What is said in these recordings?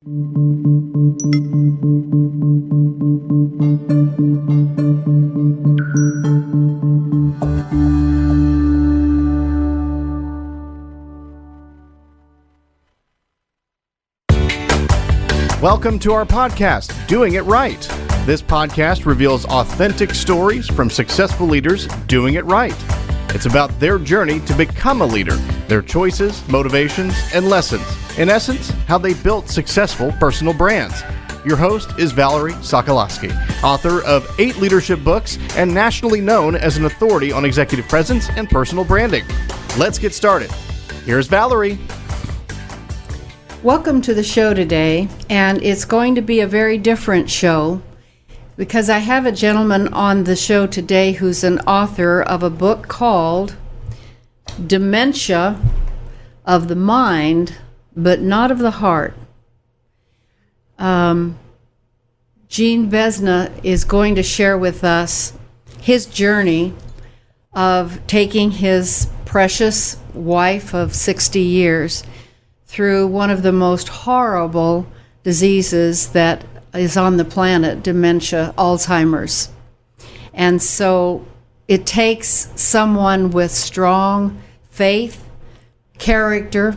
Welcome to our podcast, Doing It Right. This podcast reveals authentic stories from successful leaders doing it right. It's about their journey to become a leader, their choices, motivations, and lessons. In essence, how they built successful personal brands. Your host is Valerie Sokolosky, author of 8 leadership books and nationally known as an authority on executive presence and personal branding. Let's get started. Here's Valerie. Welcome to the show today, and it's going to be a very different show because I have a gentleman on the show today who's an author of a book called Dementia of the Mind, but Not of the Heart. Gene Vezina is going to share with us his journey of taking his precious wife of 60 years through one of the most horrible diseases that is on the planet, dementia, Alzheimer's. And so it takes someone with strong faith, character,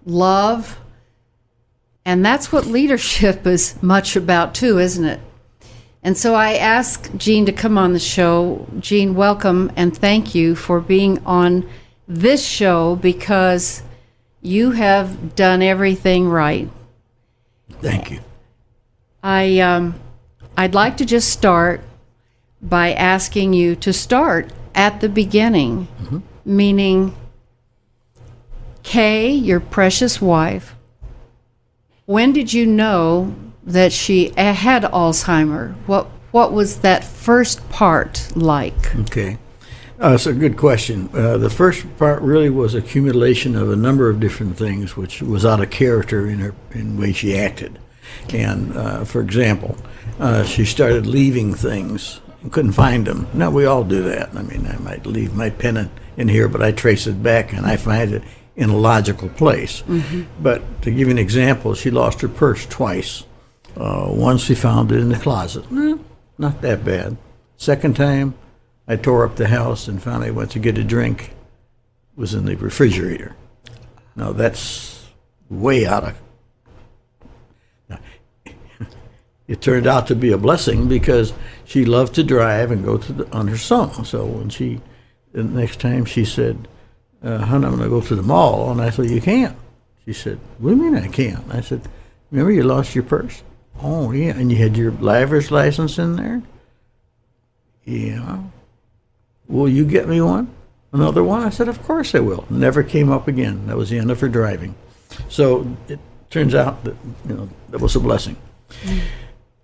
love, and that's what leadership is much about too, isn't it? And so I asked Gene to come on the show. Gene, welcome, and thank you for being on this show because you have done everything right. Thank you. I'd like to just start by asking you to start at the beginning, meaning Kay, your precious wife, when did you know that she had Alzheimer? What was that first part like? Okay. That's a good question. The first part really was accumulation of a number of different things, which was out of character in the way she acted. And for example, she started leaving things and couldn't find them. Now, we all do that. I mean, I might leave my pen in here, but I trace it back and I find it in a logical place. But to give you an example, she lost her purse twice. Once she found it in the closet. Not that bad. Second time, I tore up the house and found I went to get a drink. It was in the refrigerator. Now, that's way out of... It turned out to be a blessing because she loved to drive and go on her song. So when the next time she said, "Hon, I'm going to go to the mall," and I said, "You can't." She said, "What do you mean I can't?" I said, "Remember you lost your purse?" "Oh, yeah, and you had your driver's license in there?" "Yeah." "Will you get me one? Another one?" I said, "Of course I will." Never came up again. That was the end of her driving. So it turns out that that was a blessing.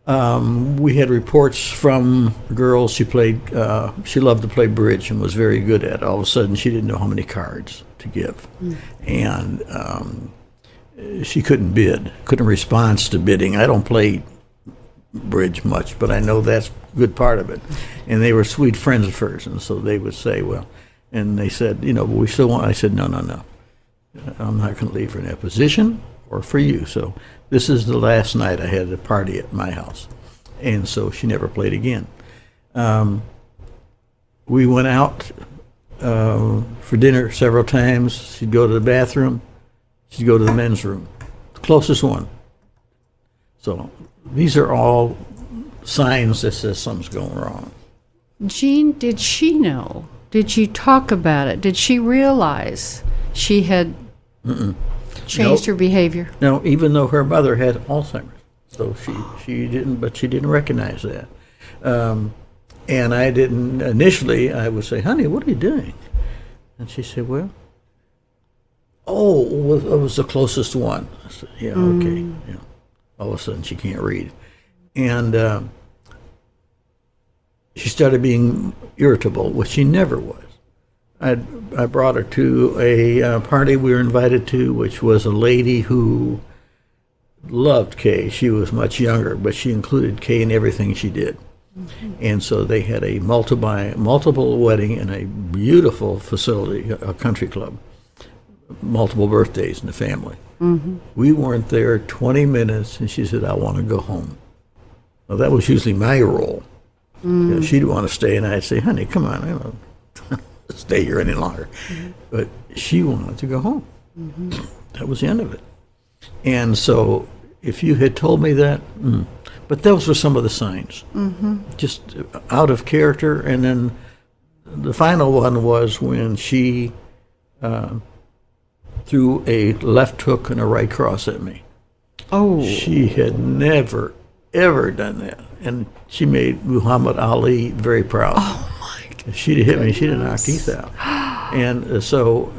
We had reports from girls she loved to play bridge and was very good at it. All of a sudden, she didn't know how many cards to give. And she couldn't bid, couldn't respond to bidding. I don't play bridge much, but I know that's a good part of it. And they were sweet friends of hers, and so they would say, well, and they said, but we still want, I said, no. I'm not going to leave her in that position or for you. So this is the last night I had a party at my house. And so she never played again. We went out for dinner several times. She'd go to the bathroom. She'd go to the men's room, the closest one. So these are all signs that says something's going wrong. Gene, did she know? Did you talk about it? Did she realize she had changed her behavior? No, even though her mother had Alzheimer's. So she didn't recognize that. And I didn't, initially I would say, "Honey, what are you doing?" And she said, "Well, it was the closest one." I said, "Yeah, okay." All of a sudden she can't read. And she started being irritable, which she never was. I brought her to a party we were invited to, which was a lady who loved Kay. She was much younger, but she included Kay in everything she did. And so they had a multiple wedding in a beautiful facility, a country club, multiple birthdays in the family. We weren't there 20 minutes, and she said, I want to go home. Well, that was usually my role. You know, she'd want to stay, and I'd say, honey, come on, I don't stay here any longer. But she wanted to go home. That was the end of it. And so if you had told me that, but those were some of the signs. Just out of character. And then the final one was when she threw a left hook and a right cross at me. Oh. She had never, ever done that. And she made Muhammad Ali very proud. Oh, my God. She'd hit me, she'd have knocked teeth out. And so,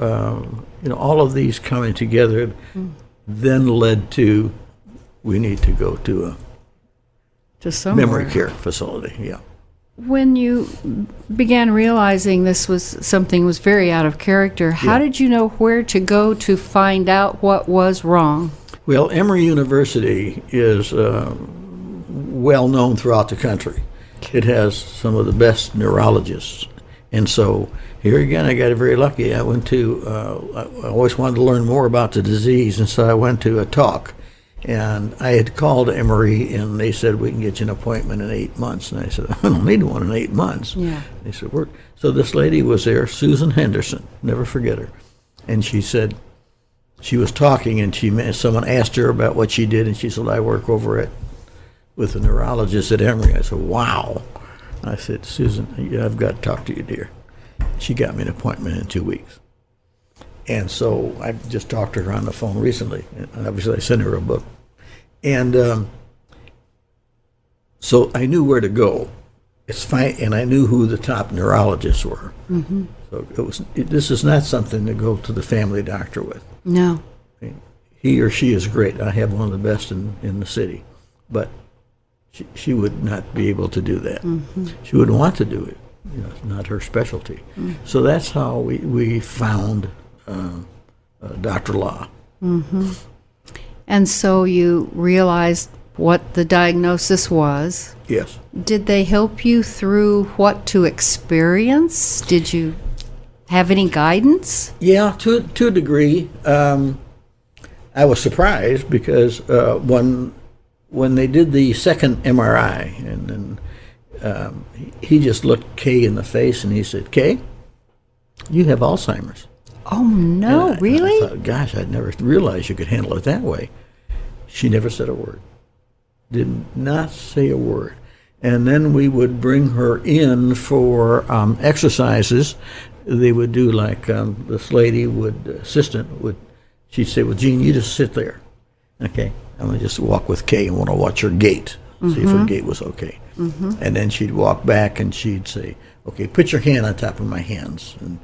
all of these coming together then led to, we need to go to a memory care facility, yeah. When you began realizing this was something was very out of character, how did you know where to go to find out what was wrong? Well, Emory University is well known throughout the country. It has some of the best neurologists. And so here again, I got very lucky. I went to, I always wanted to learn more about the disease, and so I went to a talk. And I had called Emory, and they said, we can get you an appointment in 8 months. And I said, I don't need one in 8 months. Yeah. They said, so this lady was there, Susan Henderson, never forget her. And she said, she was talking, and someone asked her about what she did, and she said, I work over with a neurologist at Emory. I said, wow. I said, Susan, I've got to talk to you, dear. She got me an appointment in 2 weeks. And so I just talked to her on the phone recently. And obviously, I sent her a book. And so I knew where to go. It's fine, and I knew who the top neurologists were. So this is not something to go to the family doctor with. No. I mean, he or she is great. I have one of the best in the city. But she would not be able to do that. She wouldn't want to do it. It's not her specialty. So that's how we found Dr. Law. And so you realized what the diagnosis was. Yes. Did they help you through what to experience? Did you have any guidance? Yeah, to a degree. I was surprised because when they did the second MRI, and then he just looked Kay in the face and he said, Kay, you have Alzheimer's. Oh, no, really? I thought, gosh, I'd never realized you could handle it that way. She never said a word. Did not say a word. And then we would bring her in for exercises. They would do like this lady she'd say, well, Gene, you just sit there. Okay, I'm going to just walk with Kay and want to watch her gait, see if her gait was okay. And then she'd walk back and she'd say, okay, put your hand on top of my hands and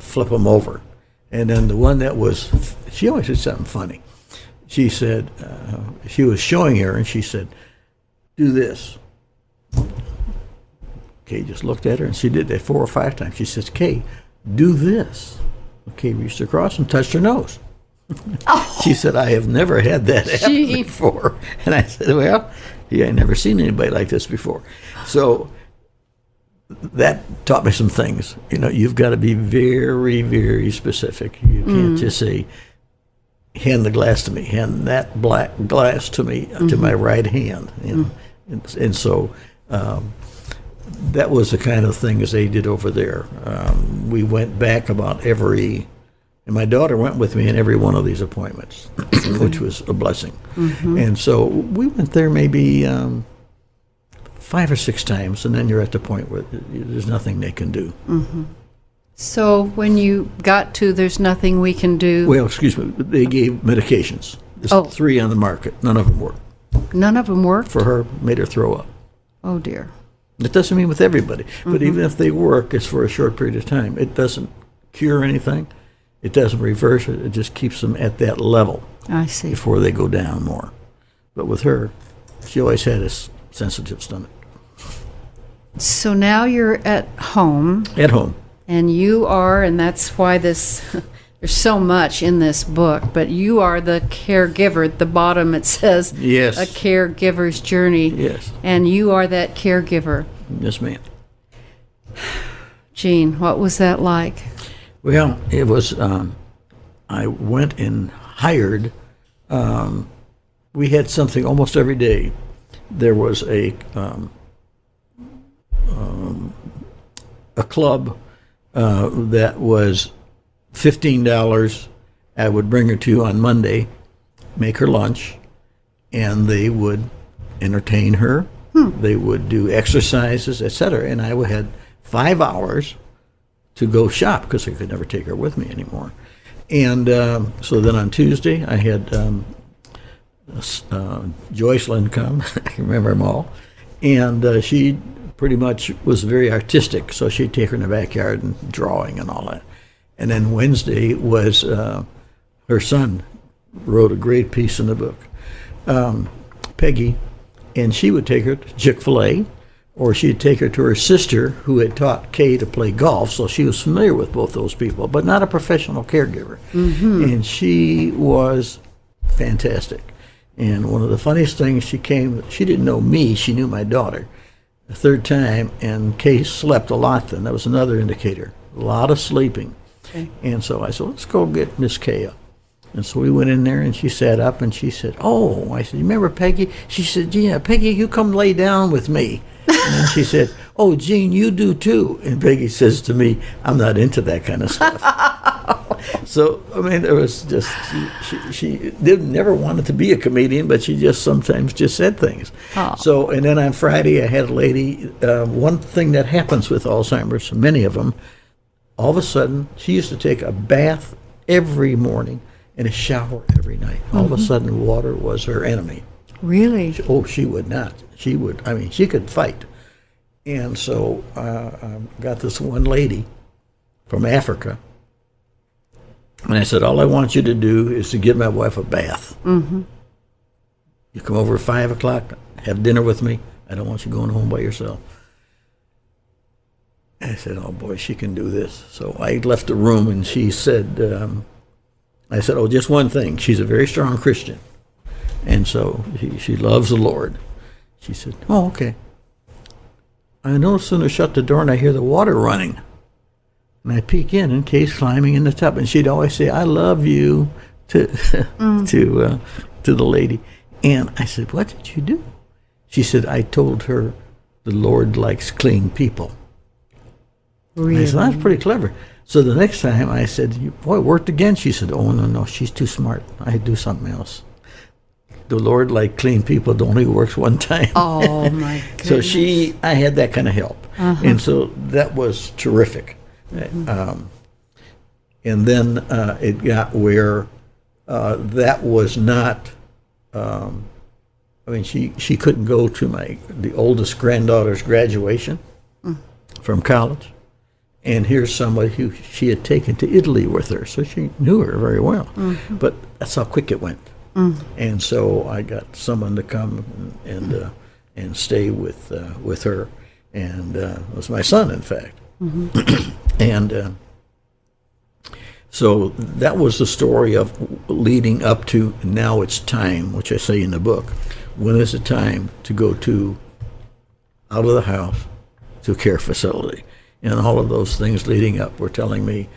flip them over. And then the one that was, she always did something funny. She said, she was showing her and she said, do this. Kay just looked at her and she did that 4 or 5 times. She says, Kay, do this. Kay reached across and touched her nose. She said, I have never had that happen before. And I said, well, yeah, I never seen anybody like this before. So that taught me some things. You've got to be very, very specific. You can't just say, hand the glass to me, hand that black glass to me, to my right hand. And so that was the kind of things they did over there. We went back about and my daughter went with me in every one of these appointments, which was a blessing. And so we went there maybe 5 or 6 times, and then you're at the point where there's nothing they can do. So when you got to there's nothing we can do... Well, excuse me, they gave medications. There's 3 on the market. None of them worked. None of them worked? For her, made her throw up. Oh, dear. It doesn't mean with everybody, but even if they work, it's for a short period of time. It doesn't cure anything. It doesn't reverse it. It just keeps them at that level. I see. Before they go down more. But with her, she always had a sensitive stomach. So now you're at home. At home. And you are, and that's why there's so much in this book, but you are the caregiver. At the bottom it says, yes, a caregiver's journey. Yes. And you are that caregiver. Yes, ma'am. Gene, what was that like? Well, it was, I went and hired we had something almost every day. There was a club that was $15. I would bring her to on Monday, make her lunch, and they would entertain her. They would do exercises, etc. And I had 5 hours to go shop because I could never take her with me anymore. And so then on Tuesday, I had Joycelyn come. I can remember them all. And she pretty much was very artistic, so she'd take her in the backyard and drawing and all that. And then Wednesday was her son wrote a great piece in the book, Peggy, and she would take her to Chick-fil-A, or she'd take her to her sister who had taught Kay to play golf, so she was familiar with both those people, but not a professional caregiver. And she was fantastic. And one of the funniest things, she didn't know me, she knew my daughter. The third time, and Kay slept a lot then. That was another indicator. A lot of sleeping. Okay. And so I said, let's go get Miss Kay up. And so we went in there, and she sat up, and she said, oh, I said, you remember Peggy? She said, yeah, Peggy, you come lay down with me. And then she said, oh, Gene, you do too. And Peggy says to me, I'm not into that kind of stuff. So, I mean, there was just, she never wanted to be a comedian, but she just sometimes just said things. Oh. So, and then on Friday, I had a lady, one thing that happens with Alzheimer's, many of them, all of a sudden, she used to take a bath every morning and a shower every night. All of a sudden, water was her enemy. Really? She would not. She could fight. And so I got this one lady from Africa, and I said, all I want you to do is to give my wife a bath. You come over at 5 o'clock, have dinner with me. I don't want you going home by yourself. I said, oh boy, she can do this. So I left the room, and she said, I said, oh, just one thing. She's a very strong Christian. And so she loves the Lord. She said, oh, okay. I no sooner shut the door and I hear the water running. And I peek in, and Kay's climbing in the tub. And she'd always say, I love you to the lady. And I said, what did you do? She said, I told her the Lord likes clean people. Really? I said, that's pretty clever. So the next time I said, boy, it worked again. She said, oh, no, she's too smart. I do something else. The Lord, like clean people, it only works one time. Oh, my goodness. So I had that kind of help. And so that was terrific. And then it got where that was not, she couldn't go to the oldest granddaughter's graduation from college. And here's somebody who she had taken to Italy with her, so she knew her very well. But that's how quick it went. And so I got someone to come and stay with her, and it was my son, in fact. And so that was the story of leading up to now it's time, which I say in the book. When is it time to go out of the house to a care facility? And all of those things leading up were telling me,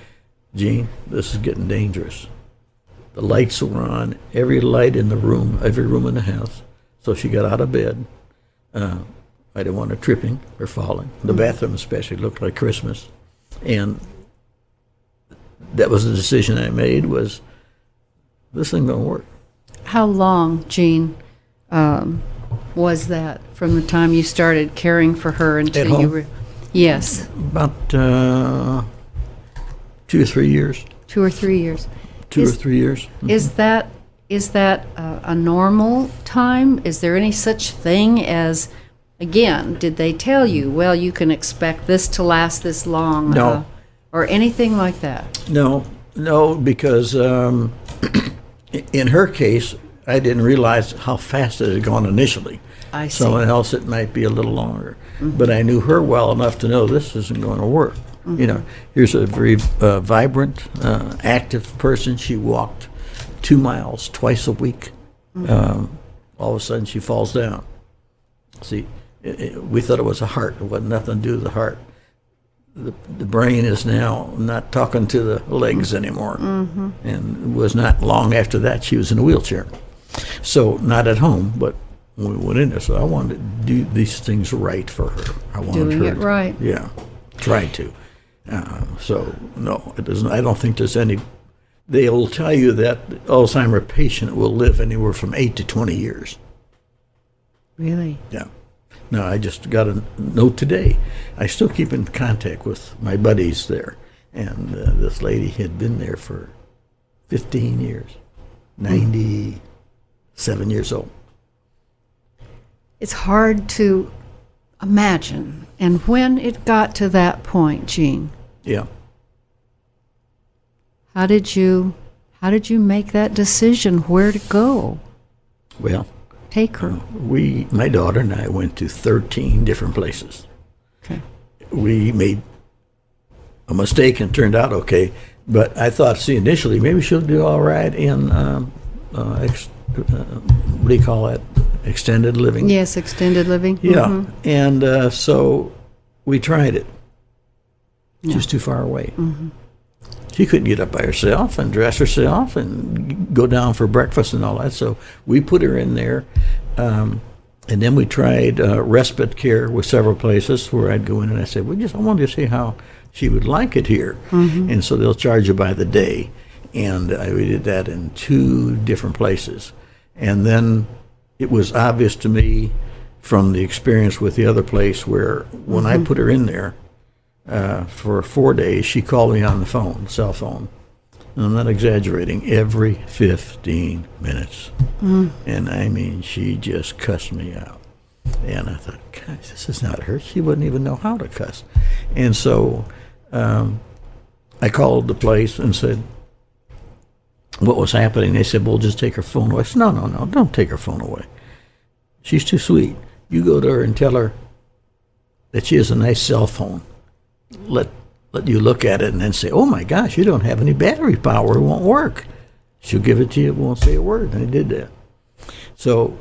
Gene, this is getting dangerous. The lights were on, every light in the room, every room in the house. So she got out of bed. I didn't want her tripping or falling. The bathroom especially looked like Christmas. And that was the decision I made, was this ain't going to work. How long, Gene, was that from the time you started caring for her until At home? you were... Yes. About 2 or 3 years. 2 or 3 years. 2 or 3 years. Is that a normal time? Is there any such thing as, again, did they tell you, well, you can expect this to last this long? No. Or anything like that? No, because in her case, I didn't realize how fast it had gone initially. I see. Someone else, it might be a little longer. But I knew her well enough to know this isn't going to work. Here's a very vibrant, active person. She walked 2 miles twice a week. All of a sudden, she falls down. See, we thought it was a heart. It wasn't nothing to do with the heart. the brain is now not talking to the legs anymore. And it was not long after that she was in a wheelchair. So not at home, but when we went in there. So I wanted to do these things right for her. I wanted Doing her it right. Yeah, tried to. So no, it doesn't. I don't think there's any. They'll tell you that the Alzheimer patient will live anywhere from 8 to 20 years. Really? Yeah. No, I just got a note today. I still keep in contact with my buddies there. And this lady had been there for 15 years, 97 years old. It's hard to imagine. And when it got to that point, Gene, Yeah. how did you make that decision where to go? Well, Take her. my daughter and I went to 13 different places. Okay. We made a mistake and turned out okay, but I thought, initially maybe she'll do all right in what do you call that? Extended living. Yes, extended living. Yeah, and so we tried it. She was too far away. She couldn't get up by herself and dress herself and go down for breakfast and all that. So we put her in there, and then we tried respite care with several places where I'd go in and I said, I wanted to see how she would like it here. And so they'll charge you by the day. And we did that in 2 different places. And then it was obvious to me from the experience with the other place where when I put her in there, for 4 days, she called me on the phone, cell phone. And I'm not exaggerating, every 15 minutes. And I mean, she just cussed me out. And I thought, gosh, this is not her. She wouldn't even know how to cuss. And so I called the place and said what was happening. They said, well, just take her phone away. I said, no, don't take her phone away. She's too sweet. You go to her and tell her that she has a nice cell phone. Let you look at it and then say, oh my gosh, you don't have any battery power, it won't work. She'll give it to you, it won't say a word. And I did that. So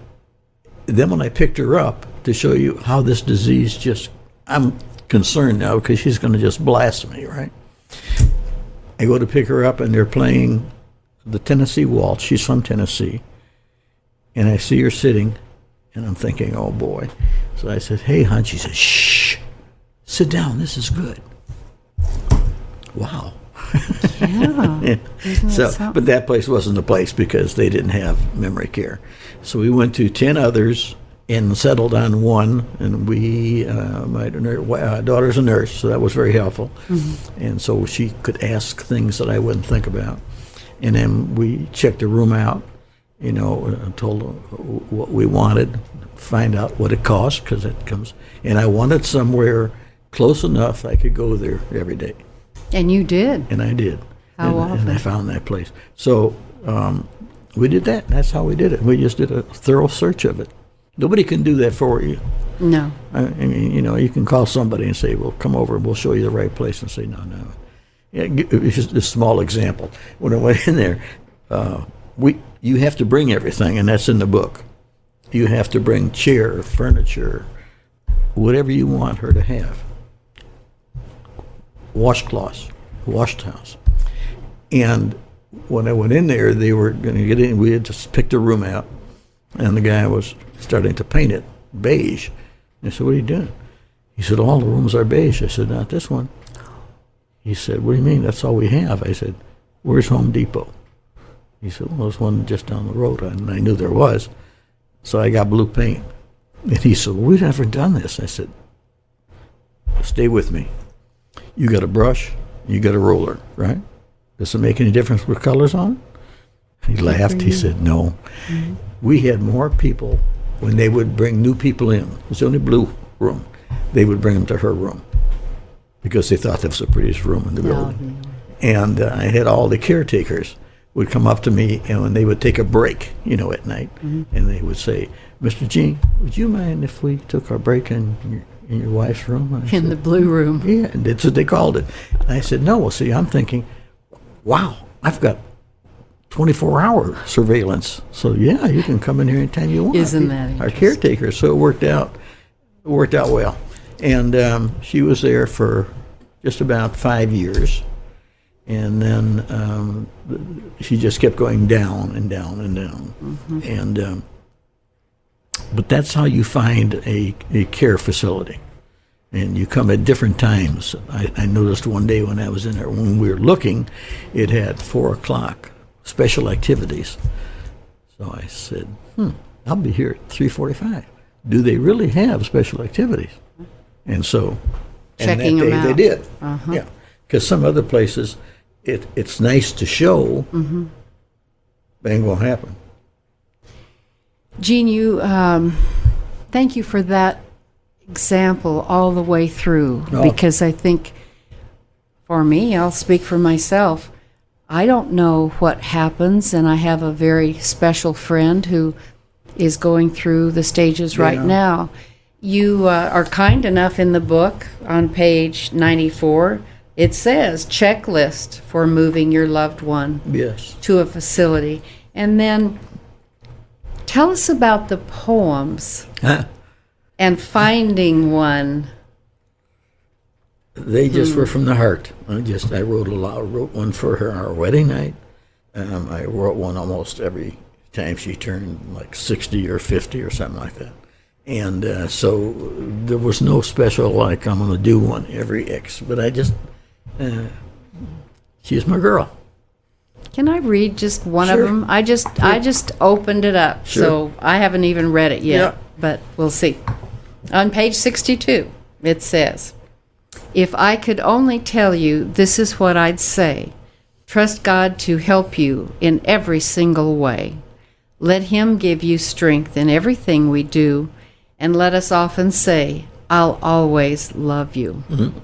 then when I picked her up to show you how this disease I'm concerned now because she's going to just blast me, right? I go to pick her up and they're playing the Tennessee Waltz. She's from Tennessee. And I see her sitting and I'm thinking, oh boy. So I said, hey, hon. She said, shh. Sit down, this is good. Wow. Yeah. So, but that place wasn't the place because they didn't have memory care. So we went to 10 others and settled on one. And my daughter's a nurse, so that was very helpful. And so she could ask things that I wouldn't think about. And then we checked the room out, told her what we wanted, find out what it cost, because it comes. And I wanted somewhere close enough I could go there every day. And you did. And I did. How often? And I found that place. So we did that. That's how we did it. We just did a thorough search of it. Nobody can do that for you. No. I mean, you can call somebody and say, well, come over and we'll show you the right place, and say, no. Yeah, it's just a small example. When I went in there, you have to bring everything, and that's in the book. You have to bring chair, furniture, whatever you want her to have. Washcloths, wash towels. And when I went in there, they were going to get in. We had just picked a room out, and the guy was starting to paint it beige. I said, what are you doing? He said, all the rooms are beige. I said, not this one. He said, what do you mean? That's all we have. I said, where's Home Depot? He said, well, there's one just down the road. And I knew there was. So I got blue paint. And he said, well, we've never done this. I said, stay with me. You got a brush, you got a roller, right? Does it make any difference what color's on? He laughed. He said, no. Mm-hmm. We had more people when they would bring new people in. It was the only blue room. They would bring them to her room because they thought that was the prettiest room in the building. And I had all the caretakers would come up to me, and when they would take a break, at night, and they would say, Mr. Gene, would you mind if we took our break in your wife's room? In the blue room. Yeah, and that's what they called it. And I said, no. Well, see, I'm thinking, wow, I've got 24-hour surveillance. So, yeah, you can come in here anytime you want. Isn't that our caretaker? So it worked out well. And she was there for just about 5 years. And then she just kept going down and down and down. Mm-hmm. And but that's how you find a care facility. And you come at different times. I noticed one day when I was in there, when we were looking, it had 4 o'clock, special activities. So I said, I'll be here at 3:45. Do they really have special activities? And so, Checking and that day them out. they did. Uh-huh. Yeah, because some other places, it's nice to show, but ain't gonna happen. Jean, you thank you for that example all the way through, because I think for me, I'll speak for myself, I don't know what happens, and I have a very special friend who is going through the stages right now. You are kind enough in the book on page 94. It says checklist for moving your loved one to a facility. And then tell us about the poems and finding one. They just were from the heart. I wrote one for her on our wedding night. I wrote one almost every time she turned like 60 or 50 or something like that. And so there was no special, like, I'm going to do one every X. But I just, she's my girl. Can I read just one Sure. of them? I just opened it up, Sure. so I haven't even read it yet, but we'll see. On page 62, it says, "If I could only tell you, this is what I'd say. Trust God to help you in every single way. Let Him give you strength in everything we do, and let us often say, I'll always love you." Mm-hmm.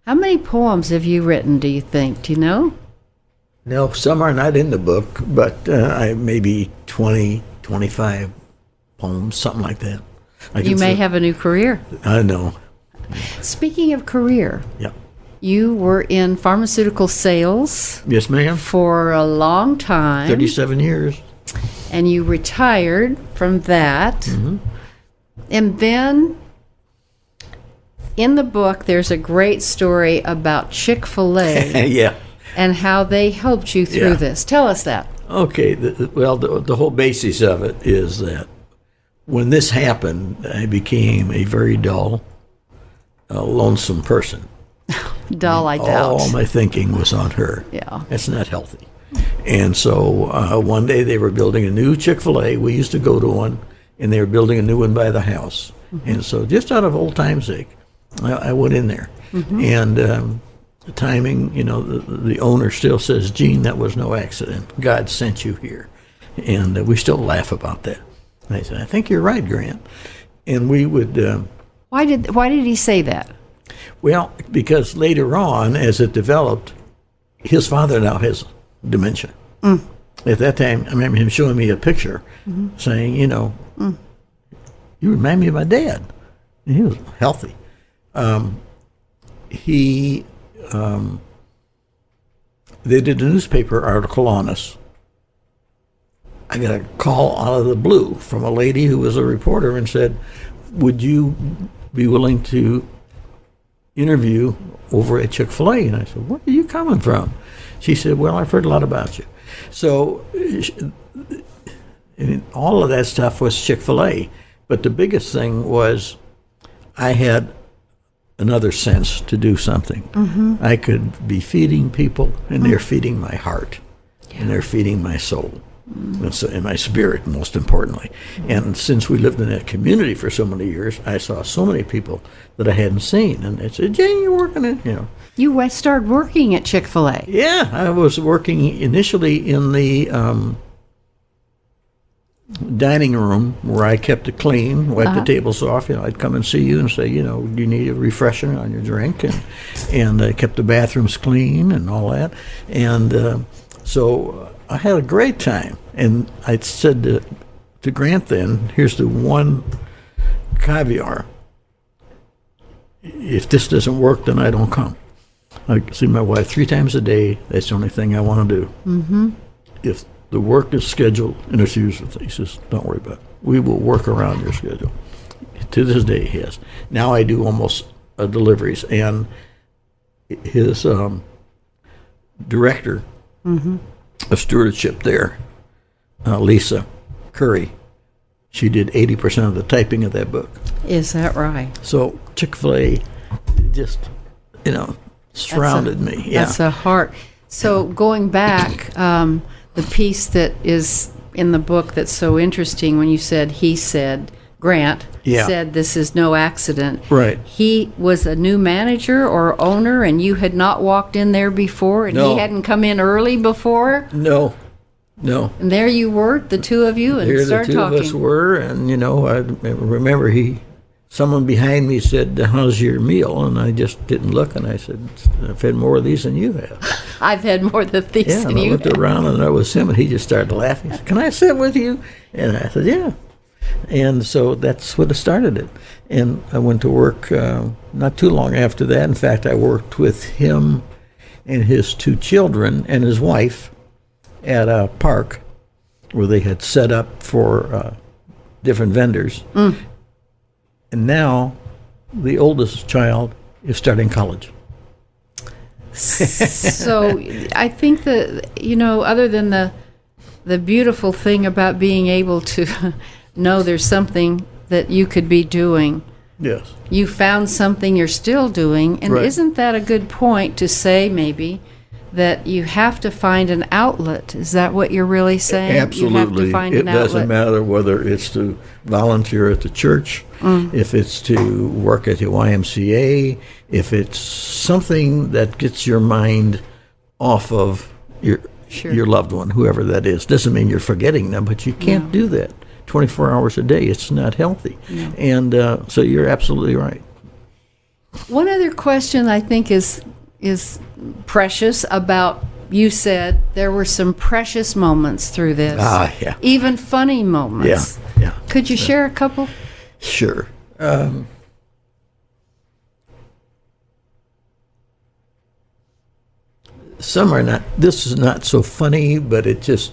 How many poems have you written, do you think? Do you know? No, some are not in the book, but I maybe 20, 25 poems, something like that. You may have a new career. I know. Speaking of career, Yeah. you were in pharmaceutical sales Yes, ma'am. for a long time. 37 years. And you retired from that. Mm-hmm. And then in the book, there's a great story about Chick-fil-A Yeah. and how they helped you through Yeah. this. Tell us that. Okay. The whole basis of it is that when this happened, I became a very dull, lonesome person. Dull, I doubt. All my thinking was on her. Yeah. That's not healthy. And so one day they were building a new Chick-fil-A. We used to go to one, and they were building a new one by the house. Mm-hmm. And so just out of old time's sake, I went in there. Mm-hmm. And the timing, the owner still says, "Gene, that was no accident. God sent you here." And we still laugh about that. And I said, "I think you're right, Grant." And we would... Why did he say that? Well, because later on, as it developed, his father now has dementia. Mm. At that time, I remember him showing me a picture, saying, "You remind me of my dad." And he was healthy. They did a newspaper article on us. I got a call out of the blue from a lady who was a reporter and said, "Would you be willing to interview over at Chick-fil-A?" And I said, "Where are you coming from?" She said, "Well, I've heard a lot about you." So all of that stuff was Chick-fil-A. But the biggest thing was I had another sense to do something. Mm-hmm. I could be feeding people, and they're feeding my heart, and they're feeding my soul. And my spirit, most importantly. And since we lived in that community for so many years, I saw so many people that I hadn't seen. And they said, "Jane, you're working in, You started working at Chick-fil-A. Yeah, I was working initially in the dining room where I kept it clean, wiped the tables off. I'd come and see you and say, "Do you need a refresher on your drink?" And I kept the bathrooms clean and all that. And so I had a great time. And I said to Grant then, "Here's the one caveat. If this doesn't work, then I don't come. I see my wife 3 times a day. That's the only thing I want to do. Mm-hmm. If the work is scheduled interferes with it," he says, "don't worry about it. We will work around your schedule." To this day, he has. Now I do almost deliveries. And his director of stewardship there, Lisa Curry, she did 80% of the typing of that book. Is that right? So Chick-fil-A just, surrounded me. Yeah. That's a heart. So going back, the piece that is in the book that's so interesting when you said, he said, Grant said this is no accident. Right. He was a new manager or owner, and you had not walked in there before, and No. he hadn't come in early before? No. And there you were, the two of you, and Here the started two talking. of us were, and I remember someone behind me said, "How's your meal?" And I just didn't look, and I said, "I've had more of these than you have." I've had more than these Yeah, than and I you looked have. around, and there was him, and he just started laughing. He said, "Can I sit with you?" And I said, "Yeah." And so that's what started it. And I went to work not too long after that. In fact, I worked with him and his two children and his wife at a park where they had set up for different vendors. And now the oldest child is starting college. So I think that, other than the beautiful thing about being able to know there's something that you could be doing, Yes. you found something you're still doing. And Right. isn't that a good point to say, maybe, that you have to find an outlet? Is that what you're really saying? Absolutely. You have to find It an outlet. doesn't matter whether it's to volunteer at the church, if it's to work at the YMCA, if it's something that gets your mind off of your loved one, whoever that is. Doesn't mean you're forgetting them, but you can't do that 24 hours a day. It's not healthy. No. And so you're absolutely right. One other question I think is precious about, you said there were some precious moments through this. Yeah. Even funny moments. Yeah. Could you share a couple? Sure. Some are not. This is not so funny, but it just,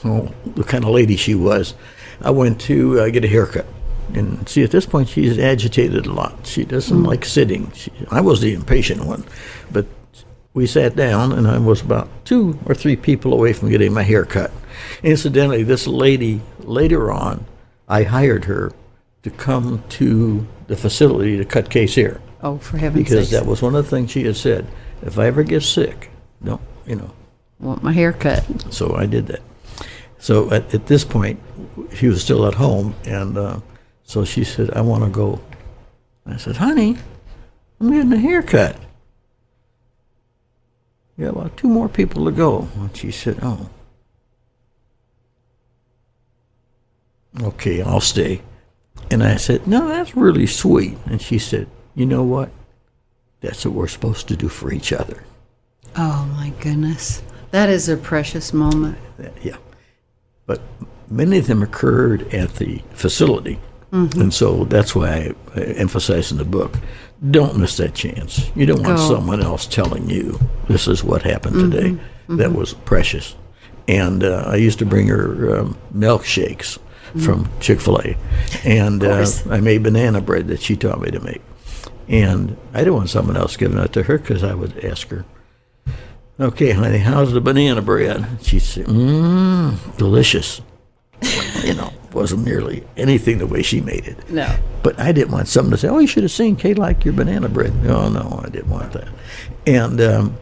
the kind of lady she was. I went to get a haircut. And see, at this point, she's agitated a lot. She doesn't like sitting. I was the impatient one. But we sat down, and I was about 2 or 3 people away from getting my hair cut. Incidentally, this lady, later on, I hired her to come to the facility to cut Kay's hair. Oh, for heaven's Because sakes. that was one of the things she had said. If I ever get sick, don't. Want my hair cut. So I did that. So at this point, he was still at home, and so she said, "I want to go." I said, "Honey, I'm getting a haircut. You got about 2 more people to go." And she said, "Oh, okay, I'll stay." And I said, "No, that's really sweet." And she said, "You know what? That's what we're supposed to do for each other." Oh, my goodness. That is a precious moment. Yeah. But many of them occurred at the facility. And so that's why I emphasize in the book, don't miss that chance. You don't want someone else telling you, this is what happened today. That was precious. And I used to bring her milkshakes from Chick-fil-A. And I made banana bread that she taught me to make. And I didn't want someone else giving it to her because I would ask her, "Okay, honey, how's the banana bread?" She'd say, delicious. Wasn't nearly anything the way she made it. No. But I didn't want someone to say, "Oh, you should have seen Kay like your banana bread." No, I didn't want that. And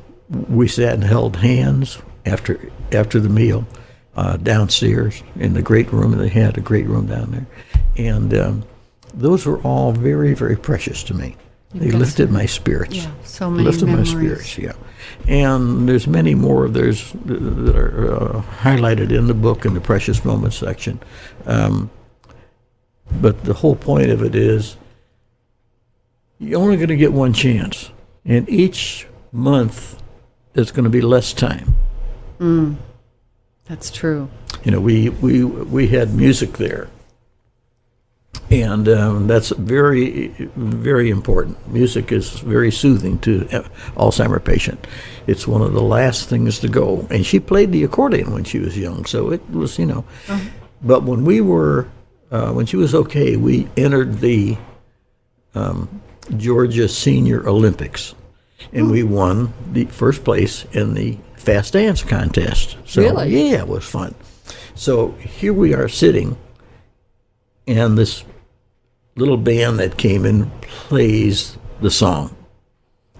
we sat and held hands after the meal downstairs in the great room. They had a great room down there. And those were all very, very precious to me. They lifted my spirits. Yeah, so many lifted memories. my spirits, yeah. And there's many more of those that are highlighted in the book in the Precious Moments section. But the whole point of it is you're only going to get one chance. And each month there's going to be less time. That's true. We had music there. And that's very, very important. Music is very soothing to an Alzheimer patient. It's one of the last things to go. And she played the accordion when she was young, so it was, But when when she was okay, we entered the Georgia Senior Olympics, and we won the first place in the fast dance contest. So, Really? Yeah, it was fun. So here we are sitting, and this little band that came in plays the song,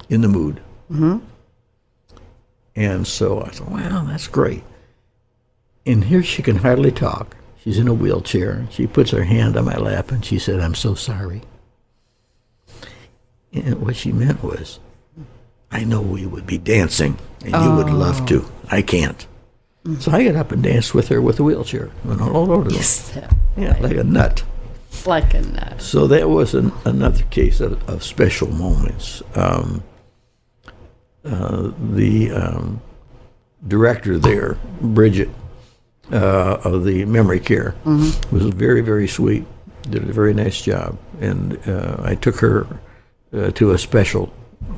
In the Mood. And so I thought, wow, that's great. And here she can hardly talk. She's in a wheelchair. She puts her hand on my lap and she said, "I'm so sorry." And what she meant was, I know we would be dancing and you would love to. I can't. So I got up and danced with her with a wheelchair. Went all over the place. Yeah, like a nut. Like a nut. So that was another case of special moments. The director there, Bridget, of the memory care, was very, very sweet, did a very nice job. And I took her to a special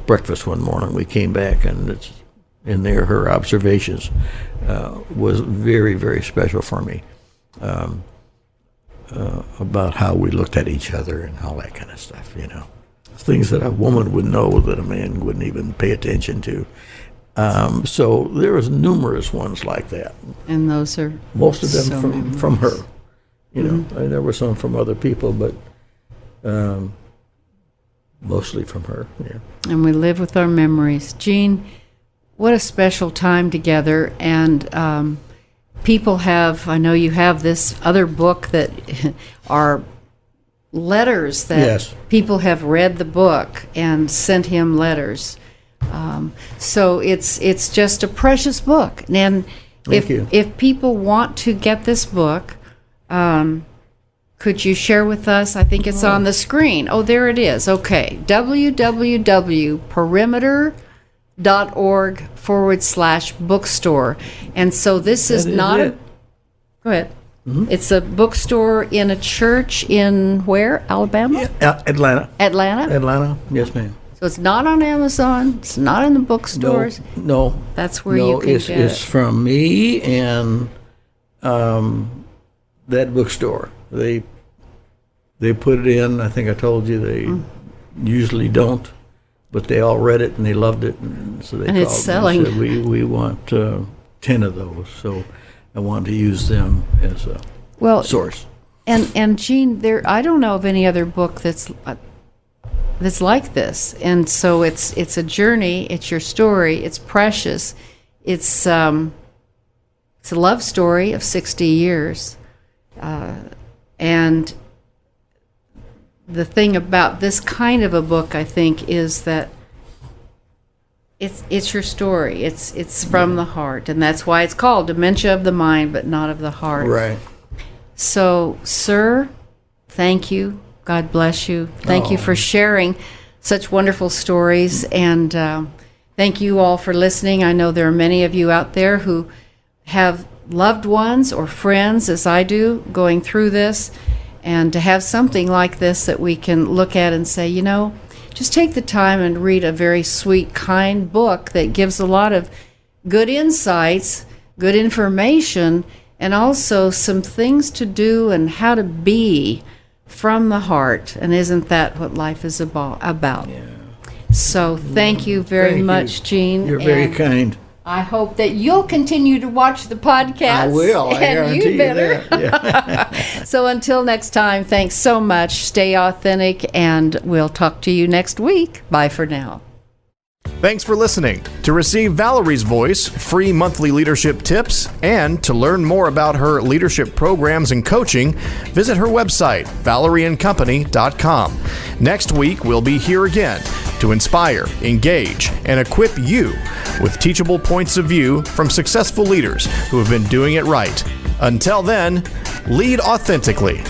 breakfast one morning. We came back, and in there, her observations was very, very special for me, about how we looked at each other and all that kind of stuff, Things that a woman would know that a man wouldn't even pay attention to. So there was numerous ones like that. And those are most of them so from her. There were some from other people, but mostly from her. Yeah. And we live with our memories. Gene, what a special time together. And people have, I know you have this other book that are letters that Yes. people have read the book and sent him letters. So it's just a precious book. And Thank you. if people want to get this book, could you share with us? I think it's on the screen. Oh, there it is. Okay. www.perimeter.org/bookstore. And so this is That is not it. Go ahead. It's a bookstore in a church in where? Alabama? Atlanta. Atlanta? Yes, ma'am. So it's not on Amazon. It's not in the bookstores. No. That's where you can it's, get it's it. from me and that bookstore. They put it in. I think I told you they usually don't, but they all read it and they loved it, and so they And called it's me selling. and said, we want 10 of those. So I wanted to use them as a source. And Gene, I don't know of any other book that's like this. And so it's a journey. It's your story. It's precious. It's a love story of 60 years. And the thing about this kind of a book, I think, is that it's your story. It's from the heart, and that's why it's called Dementia of the Mind, but not of the Heart. Right. So, sir, thank you. God bless you. Thank you for sharing such wonderful stories, and thank you all for listening. I know there are many of you out there who have loved ones or friends, as I do, going through this, and to have something like this that we can look at and say, just take the time and read a very sweet, kind book that gives a lot of good insights, good information, and also some things to do and how to be from the heart. And isn't that what life is about? Yeah. So thank you very much, Gene. You're very kind. I hope that you'll continue to watch the podcast. I will. I guarantee you better. that. Yeah. So until next time, thanks so much. Stay authentic, and we'll talk to you next week. Bye for now. Thanks for listening. To receive Valerie's voice, free monthly leadership tips, and to learn more about her leadership programs and coaching, visit her website, valerieandcompany.com. Next week, we'll be here again to inspire, engage, and equip you with teachable points of view from successful leaders who have been doing it right. Until then, lead authentically.